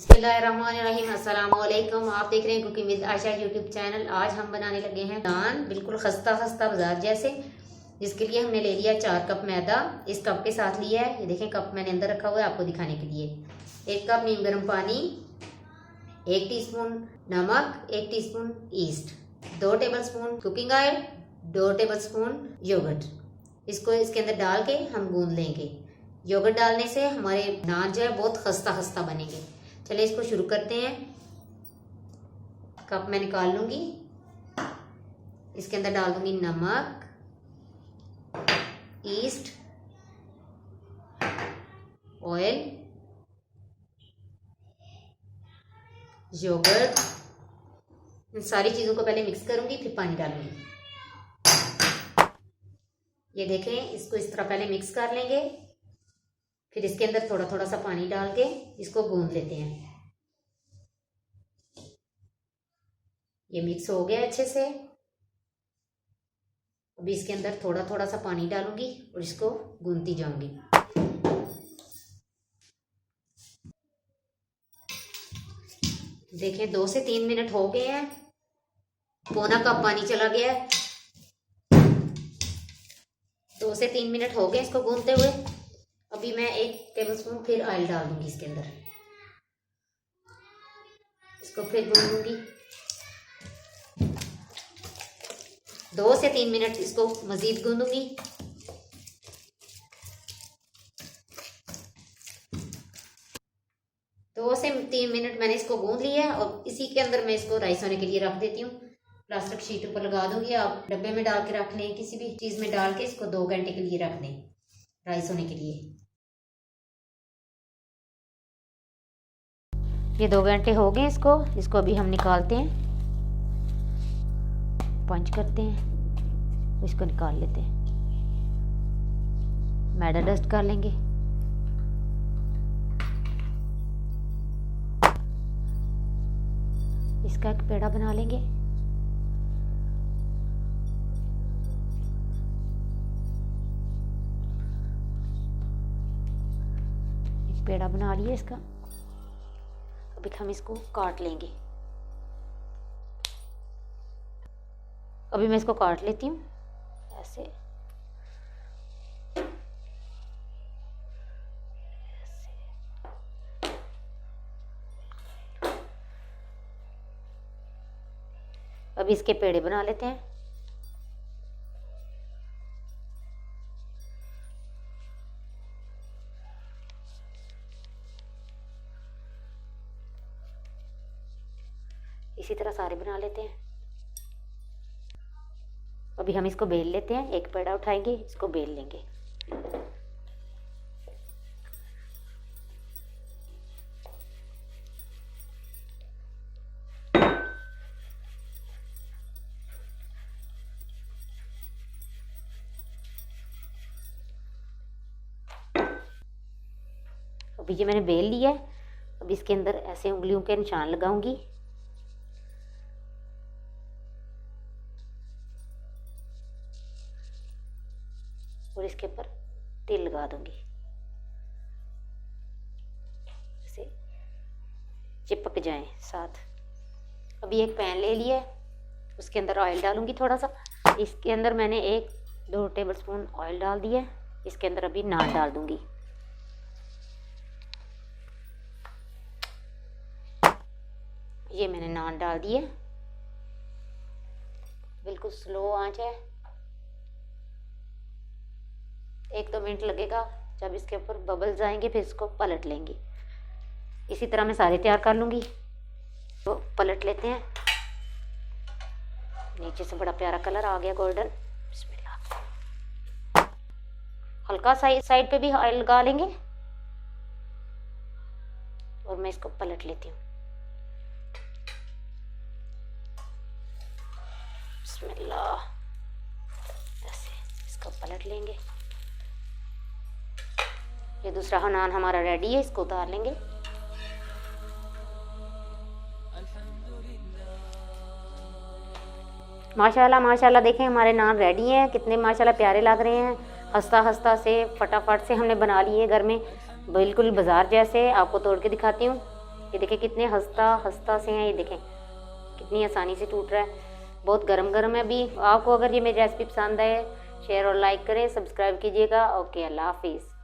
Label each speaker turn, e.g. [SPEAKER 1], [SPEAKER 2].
[SPEAKER 1] बिस्मिल्लाहिर्रहमानिर्रहीम। अस्सलाम वालेकुम। आप देख रहे हैं cooking with Ayesha YouTube channel. आज हम बनाने लगे हैं नान, बिल्कुल खस्ता खस्ता बाजार जैसे। जिसके लिए हमने ले लिया 4 कप मैदा। इस कप के साथ लिया है, ये देखें कप मैंने अंदर रखा हुआ है आपको दिखाने के लिए। 1 कप नीम गर्म पानी, 1 टीस्पून नमक, 1 teaspoon yeast, 2 tablespoon cooking oil, 2 tablespoon yoghurt. इसको इसके अंदर डाल के हम गूंद लेंगे। योगर्ट डालने से हमारे नान जो है बहुत खस्ता खस्ता बनेंगे। चलिए इसको शुरू करते हैं। कप मैं निकाल लूंगी, इसके अंदर डाल दूंगी नमक, ईस्ट, ऑयल, योगर्ट। इन सारी चीजों को पहले मिक्स करूंगी, फिर पानी डालूंगी। ये देखें, इसको इस तरह पहले मिक्स कर लेंगे, फिर इसके अंदर थोड़ा थोड़ा सा पानी डाल के इसको गूंद लेते हैं। ये मिक्स हो गया अच्छे से। अभी इसके अंदर थोड़ा थोड़ा सा पानी डालूंगी और इसको गूंदती जाऊंगी। देखें 2 से 3 मिनट हो गए हैं, पौना कप पानी चला गया है। 2 से 3 मिनट हो गए इसको गूंदते हुए। अभी मैं 1 टेबलस्पून फिर ऑयल डाल दूंगी इसके अंदर, इसको फिर गूंद लूंगी। 2 से 3 मिनट इसको मजीद गूंदूंगी। दो से 3 मिनट मैंने इसको गूंद लिया है और इसी के अंदर मैं इसको राइस होने के लिए रख देती हूँ। प्लास्टिक शीट ऊपर लगा दूंगी, आप डब्बे में डाल के रख लें, किसी भी चीज में डाल के इसको 2 घंटे के लिए रख दें राइस होने के लिए। ये 2 घंटे हो गए इसको अभी हम निकालते हैं, पंच करते हैं, इसको निकाल लेते हैं। मैदा डस्ट कर लेंगे। इसका एक पेड़ा बना लेंगे। एक पेड़ा बना लिया इसका। अभी हम इसको काट लेंगे। अभी मैं इसको काट लेती हूँ ऐसे। अभी इसके पेड़े बना लेते हैं। इसी तरह सारे बना लेते हैं। अभी हम इसको बेल लेते हैं। एक पेड़ा उठाएंगे, इसको बेल लेंगे। अभी ये मैंने बेल लिया है। अब इसके अंदर ऐसे उंगलियों के निशान लगाऊंगी। और इसके ऊपर तेल लगा दूंगी, जैसे चिपक जाएं साथ। अभी एक पैन ले लिया है, उसके अंदर ऑयल डालूंगी थोड़ा सा। इसके अंदर मैंने 1-2 टेबलस्पून ऑयल डाल दिया है। इसके अंदर अभी नान डाल दूंगी। ये मैंने नान डाल दिए। बिल्कुल स्लो आंच है। 1-2 मिनट लगेगा। जब इसके ऊपर बबल्स आएंगे फिर इसको पलट लेंगे। इसी तरह मैं सारे तैयार कर लूँगी। तो पलट लेते हैं। नीचे से बड़ा प्यारा कलर आ गया गोल्डन। बिस्मिल्लाह। हल्का साइड पे भी ऑयल लगा लेंगे और मैं इसको पलट लेती हूँ। बिस्मिल्लाह। ऐसे इसको पलट लेंगे। ये दूसरा नान हमारा रेडी है, इसको उतार लेंगे। माशाल्लाह माशाल्लाह, देखें हमारे नान रेडी हैं। कितने माशाल्लाह प्यारे लग रहे हैं। हंसता हंसता से फटाफट से हमने बना लिए घर में, बिल्कुल बाजार जैसे। आपको तोड़ के दिखाती हूँ। ये देखें कितने हंसता हंसता से हैं, ये देखें कितनी आसानी से टूट रहा है। बहुत गरम गरम है अभी। आपको अगर ये मेरी रेसिपी पसंद आए शेयर और लाइक करें, सब्सक्राइब कीजिएगा। ओके, अल्लाह हाफिज़।